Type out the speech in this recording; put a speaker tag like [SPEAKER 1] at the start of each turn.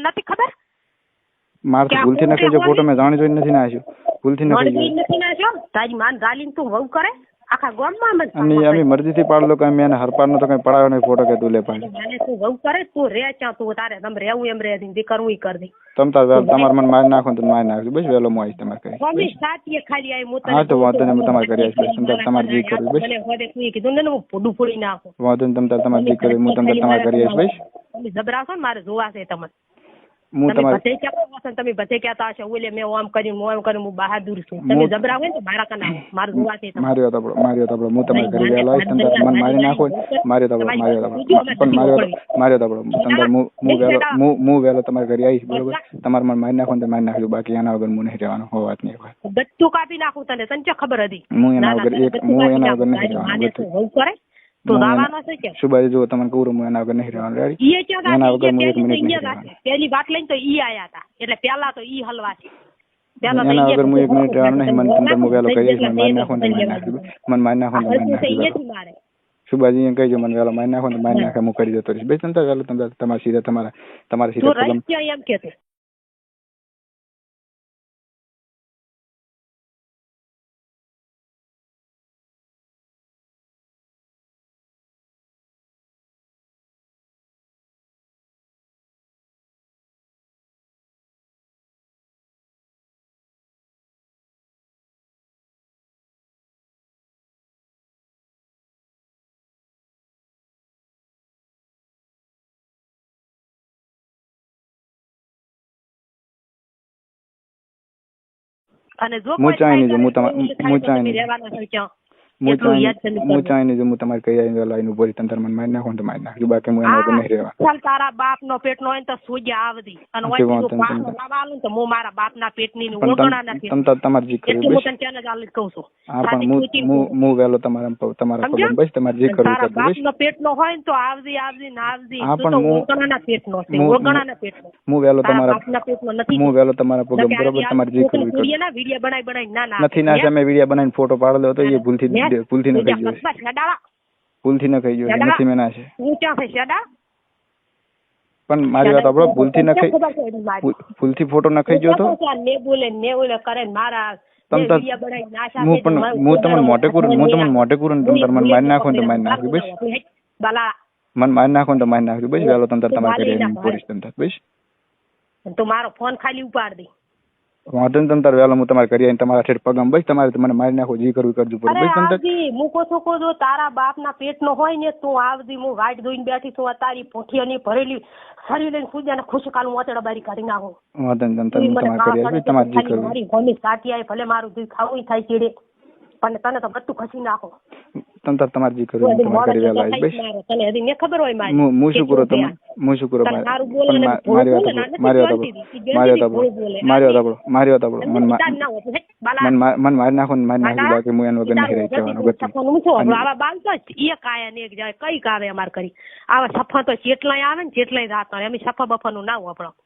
[SPEAKER 1] તને નથી ખબર
[SPEAKER 2] મારથી ભૂલથી ન કહેજો ફોટો મેં જાણી જોઈને નથી નાખ્યો ભૂલથી ન કહેજો
[SPEAKER 1] નથી નાખ્યો તારી માન ગાલીને તું વહુ કરે આખા ગામમાં
[SPEAKER 2] અને અમે મરજીથી પાડલો કે મેં હરપારનો તો કઈ પડાવ્યો નહીં ફોટો કે તું લે પાડી
[SPEAKER 1] મને તું વહુ કરે તું રે ક્યાં તું તારે તમે રહેવું એમ રે દી કરવું ઈ કર દે
[SPEAKER 2] તમારે મને મારી નાખો તો મારી નાખજો બસ વેલો હું આવીશ તમારે કરી
[SPEAKER 1] મમ્મી સાતીએ ખાલી આવી મોતા
[SPEAKER 2] હા તો વાંધો નહીં હું તમારે કરી આવીશ બસ તમારે જે કરવું બસ
[SPEAKER 1] મને હોદે તું કીધું ને હું પોડું ફોડી નાખું
[SPEAKER 2] વાંધો નહીં તમારે જે કરવું હું તમારે કરી આવીશ બસ
[SPEAKER 1] તમે જબરાશો ને મારે જોવા છે તમને
[SPEAKER 2] હું તમારે
[SPEAKER 1] તમે બધે કહેતા હશો ઓલે મેં ઓમ કર્યું હું બહાદુર છું તમે જબરા હોય ને મારા કના મારું જોવા છે
[SPEAKER 2] માર્યો તાપડો હું તમારે કરી વેલો આવીશ તમે મને મારી નાખો માર્યો તાપડો પણ માર્યો તાપડો હું વેલો તમારે કરી આવીશ બરોબર તમારે મને મારી નાખો ને મારી નાખજો બાકી એના વગર હું નહીં રહેવાનો હો વાત નહીં
[SPEAKER 1] બધું કાપી નાખું તને તને ખબર હતી
[SPEAKER 2] હું એના વગર નહીં રહેવાનો
[SPEAKER 1] તો દાવાનો છે કે
[SPEAKER 2] સુબાઈ જો તમને કહું હું એના વગર નહીં રહેવાનું રેડી એના વગર હું 1 મિનિટ નહીં રહેવાનું
[SPEAKER 1] પહેલી વાત લઈને તો ઈ આયા હતા એટલે પહેલા તો ઈ હલવા છે
[SPEAKER 2] એના વગર હું 1 મિનિટ રહેવાનું નહીં મને તમને વેલો કરી આવીશ મને મારી નાખો ને સુબાજી એમ કહીજો મને વેલો મારી નાખો ને મારી નાખે હું કરી જતો રહીશ બે તંત્ર વેલો તમારા સીધા તમારા સીધા
[SPEAKER 1] એમ કે અને જો
[SPEAKER 2] હું ચાઈ નહીં હું તમારે કઈ આવી વેલો આવીને ઉભો રહી તંત્ર મને મારી નાખો તો મારી નાખજો બાકી હું એના વગર નહીં રહેવાનું
[SPEAKER 1] તારા બાપ નો પેટ નો હોય તો સોજા આવતી અને તો હું મારા બાપ ના પેટ ની ઓગણાના
[SPEAKER 2] તમારે જે કરવું બસ
[SPEAKER 1] કહું છું
[SPEAKER 2] હા પણ હું વેલો તમારા પગમ બસ તમારે જે કરવું કરજો
[SPEAKER 1] બાપ નો પેટ નો હોય તો આવજી
[SPEAKER 2] હા પણ
[SPEAKER 1] ઓગણાના પેટ નો છે ઓગણાના પેટ નો
[SPEAKER 2] હું વેલો તમારા
[SPEAKER 1] બાપના પેટ નો નથી
[SPEAKER 2] હું વેલો તમારા પગમ બરોબર તમારે જે કરવું કરજો
[SPEAKER 1] વિડિયો બનાવી ના
[SPEAKER 2] નથી ના તમે વિડિયો બનાવીને ફોટો પાડેલો હતો એ ભૂલથી ન કહી ગયો ભૂલથી ન કહી ગયો નથી મેં ના છે પણ મારી વાત આપણો ભૂલથી ન કહી ભૂલથી ફોટો ન કહી ગયો તો હું તમને મોટે કરું તમે મને મારી નાખો ને તો મારી નાખ્યું બસ મને મારી નાખો ને તો મારી નાખ્યું બસ વેલો તમે તમારે કરી પોલીસ તંત્ર બસ
[SPEAKER 1] તો મારો ફોન ખાલી ઉપાડ દે
[SPEAKER 2] વાંધો ને તમ તાર વેલો હું તમારે કરી આવીને તમારા ઠેઠ પગમ બસ તમારે મને મારી નાખો જે કરવું કરજો પડે બસ તમ
[SPEAKER 1] મૂકો છો જો તારા બાપ ના પેટ નો હોય ને તું આવજી હું વાટ જોઈને બેઠી છું તારી પોઠીઓની ભરેલી શરીર લઈને ખુજાને ખુશકાલું મોતેડા બારી કાઢી નાખો
[SPEAKER 2] વાંધો ને તમ તમારે કરી આવી તમારે જે કરવું
[SPEAKER 1] મારી ભોમી સાટી આવી ભલે મારું દૂધ ખાવું થાય ચીડે પણ તને તો બધું ખસી નાખો
[SPEAKER 2] તમ તાર તમારે જે કરવું તમારે કરી વેલો આવી બસ
[SPEAKER 1] તને હજી ને ખબર હોય મારી
[SPEAKER 2] હું શું કરું તમે હું શું કરું મારી વાત મન મારી નાખો ને મારી નાખી બાકી હું એનું વગર નહીં રહી જવાનું
[SPEAKER 1] આવા બાલ તો એક આયા ને એક જાય કઈ કાવે અમાર કરી આવા સફા તો ચેટલાય આવે ને ચેટલાય રાત અમે સફા બફા નું ના આપણો